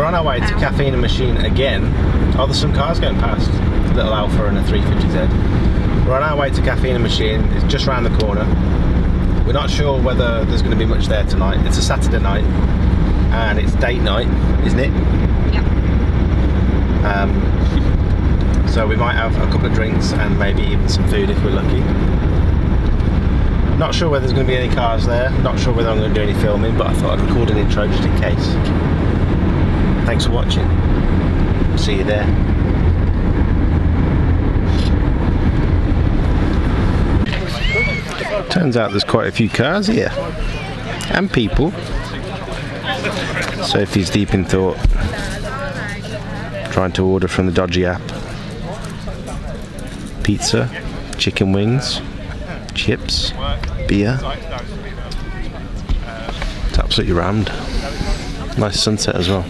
on our way to Caffeine Machine again. Oh, there's some cars going past. A little Alpha and a 350Z. We're on our way to Caffeine Machine. It's just round the corner. We're not sure whether there's going to be much there tonight. It's a Saturday night and it's date night, isn't it? Yeah. So we might have a couple of drinks and maybe even some food if we're lucky. Not sure whether there's going to be any cars there. Not sure whether I'm going to do any filming, but I thought I'd record an intro just in case. Thanks for watching. See you there. Turns out there's quite a few cars here. And people. Sophie's deep in thought. Trying to order from the dodgy app. Pizza, chicken wings, chips, beer. It's absolutely rammed. Nice sunset as well.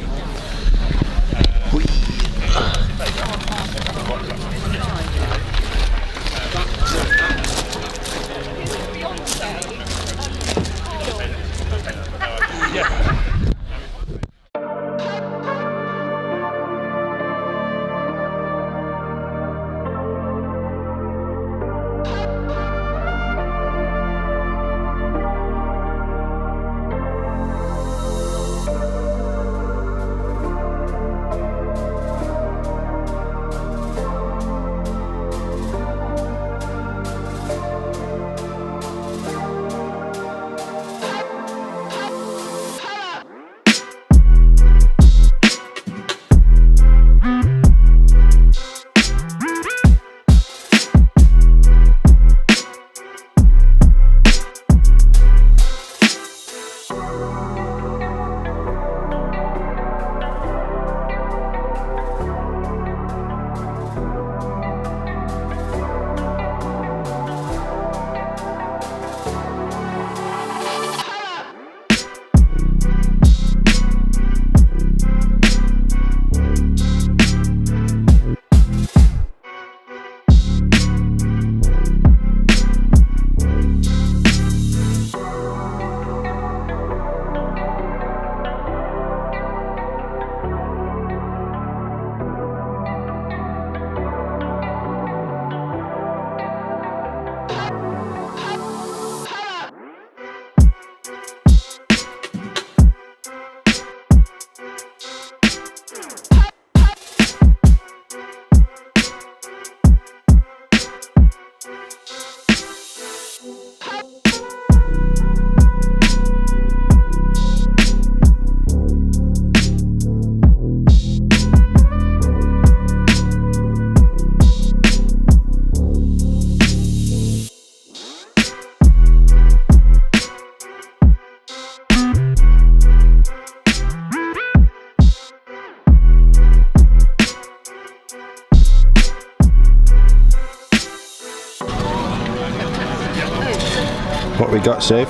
What we got, Soph?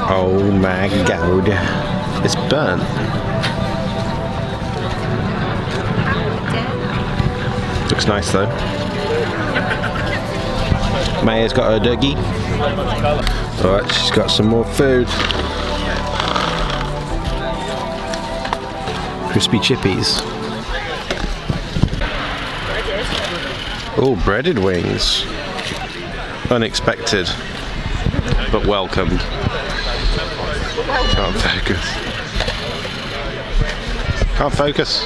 Oh my god. It's burnt. Looks nice though. Maya's got her doggy. Alright, she's got some more food. Crispy chippies. Oh, breaded wings. Unexpected, but welcomed. Can't focus. Can't focus.